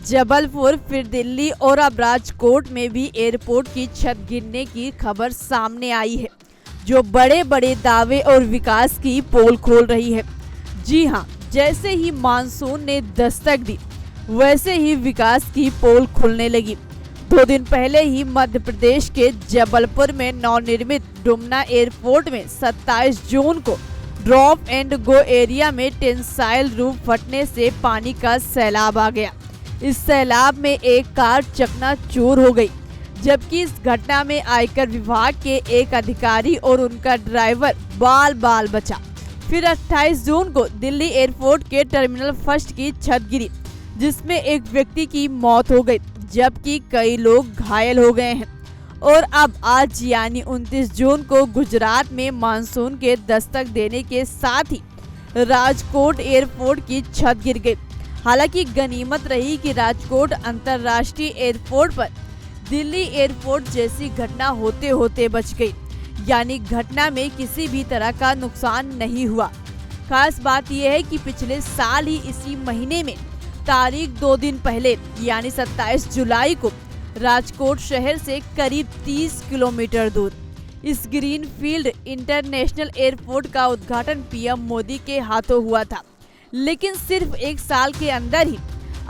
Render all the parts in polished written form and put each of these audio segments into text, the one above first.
जबलपुर, फिर दिल्ली और अब राजकोट में भी एयरपोर्ट की छत गिरने की खबर सामने आई है, जो बड़े बड़े दावे और विकास की पोल खोल रही है। जी हां, जैसे ही मानसून ने दस्तक दी, वैसे ही विकास की पोल खुलने लगी। 2 दिन पहले ही मध्य प्रदेश के जबलपुर में नवनिर्मित डुमना एयरपोर्ट में 27 जून को ड्रॉप एंड गो एरिया में टेंसाइल रूफ फटने से पानी का सैलाब आ गया। इस सैलाब में एक कार चकनाचूर हो गई, जबकि इस घटना में आयकर विभाग के एक अधिकारी और उनका ड्राइवर बाल बाल बचा। फिर 28 जून को दिल्ली एयरपोर्ट के टर्मिनल फर्स्ट की छत गिरी, जिसमें एक व्यक्ति की मौत हो गई, जबकि कई लोग घायल हो गए हैं। और अब आज यानी 29 जून को गुजरात में मानसून के दस्तक देने के साथ ही राजकोट एयरपोर्ट की छत गिर गई। हालांकि गनीमत रही कि राजकोट अंतर्राष्ट्रीय एयरपोर्ट पर दिल्ली एयरपोर्ट जैसी घटना होते होते बच गई, यानी घटना में किसी भी तरह का नुकसान नहीं हुआ। खास बात यह है कि पिछले साल ही इसी महीने में तारीख 2 दिन पहले यानी 27 जुलाई को राजकोट शहर से करीब 30 किलोमीटर दूर इस ग्रीनफील्ड इंटरनेशनल एयरपोर्ट का उद्घाटन पीएम मोदी के हाथों हुआ था। लेकिन सिर्फ 1 साल के अंदर ही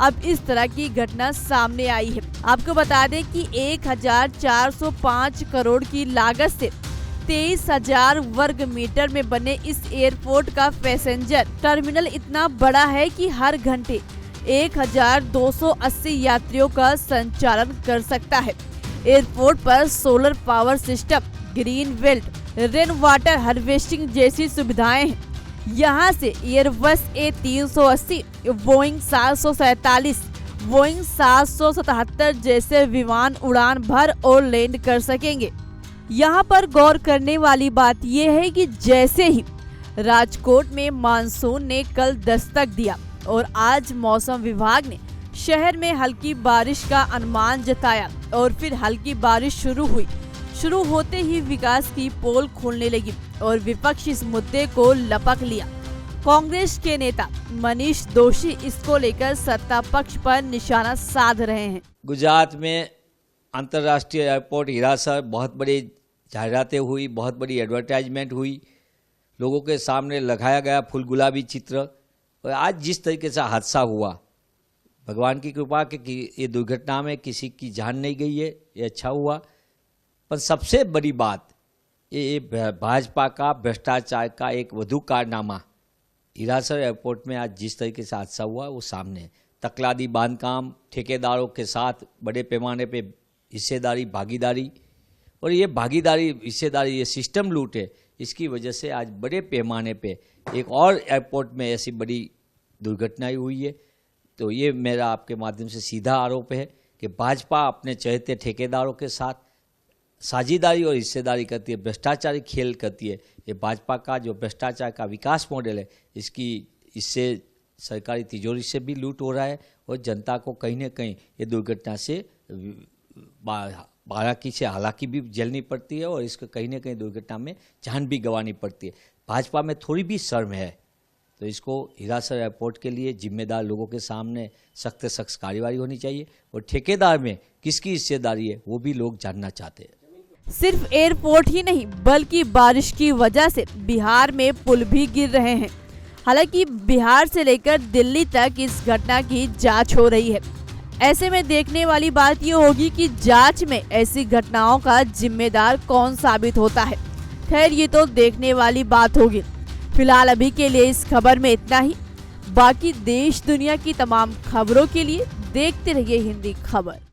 अब इस तरह की घटना सामने आई है। आपको बता दें कि 1405 करोड़ की लागत से 23,000 वर्ग मीटर में बने इस एयरपोर्ट का पैसेंजर टर्मिनल इतना बड़ा है कि हर घंटे 1280 यात्रियों का संचालन कर सकता है। एयरपोर्ट पर solar power system, green belt, rain water harvesting जैसी सुविधाएं हैं। यहां से एयरबस A380, बोइंग 747, बोइंग 777 जैसे विमान उड़ान भर और लैंड कर सकेंगे। यहां पर गौर करने वाली बात यह है कि जैसे ही राजकोट में मानसून ने कल दस्तक दिया और आज मौसम विभाग ने शहर में हल्की बारिश का अनुमान जताया और फिर हल्की बारिश शुरू होते ही विकास की पोल खोलने लगी और विपक्ष इस मुद्दे को लपक लिया। कांग्रेस के नेता मनीष दोशी इसको लेकर सत्ता पक्ष पर निशाना साध रहे हैं। गुजरात में अंतर्राष्ट्रीय एयरपोर्ट हिरासर बहुत बड़ी जाहिरातें हुई, बहुत बड़ी एडवर्टाइजमेंट हुई, लोगों के सामने लगाया गया फूल गुलाबी चित्र। और आज जिस तरीके से हादसा हुआ, भगवान की कृपा कि ये दुर्घटना में किसी की जान नहीं गई है, ये अच्छा हुआ। पर सबसे बड़ी बात ये भाजपा का भ्रष्टाचार का एक वधु कारनामा हिरासर एयरपोर्ट में आज जिस तरीके से हादसा हुआ वो सामने है। तकलादी बांधकाम, ठेकेदारों के साथ बड़े पैमाने पे हिस्सेदारी, भागीदारी, और ये भागीदारी, हिस्सेदारी, ये सिस्टम लूट है। इसकी वजह से आज बड़े पैमाने पे एक और एयरपोर्ट में ऐसी बड़ी दुर्घटनाएं हुई है। तो ये मेरा आपके माध्यम से सीधा आरोप है कि भाजपा अपने चहेते ठेकेदारों के साथ साझेदारी और हिस्सेदारी करती है, भ्रष्टाचारी खेल करती है। ये भाजपा का जो भ्रष्टाचार का विकास मॉडल है, इससे सरकारी तिजोरी से भी लूट हो रहा है और जनता को कहीं ना कहीं ये दुर्घटना से बाराकी से हालांकि भी झेलनी पड़ती है और इसको कहीं ना कहीं दुर्घटना में जान भी गंवानी पड़ती है। भाजपा में थोड़ी भी शर्म है, तो इसको हिरासर एयरपोर्ट के लिए जिम्मेदार लोगों के सामने सख्त से सख्त कार्रवाई होनी चाहिए और ठेकेदार में किसकी हिस्सेदारी है वो भी लोग जानना चाहते हैं। सिर्फ एयरपोर्ट ही नहीं बल्कि बारिश की वजह से बिहार में पुल भी गिर रहे हैं। हालांकि बिहार से लेकर दिल्ली तक इस घटना की जांच हो रही है। ऐसे में देखने वाली बात ये होगी कि जांच में ऐसी घटनाओं का जिम्मेदार कौन साबित होता है। खैर, ये तो देखने वाली बात होगी। फिलहाल अभी के लिए इस खबर में इतना ही। बाकी देश दुनिया की तमाम खबरों के लिए देखते रहिए हिंदी खबर।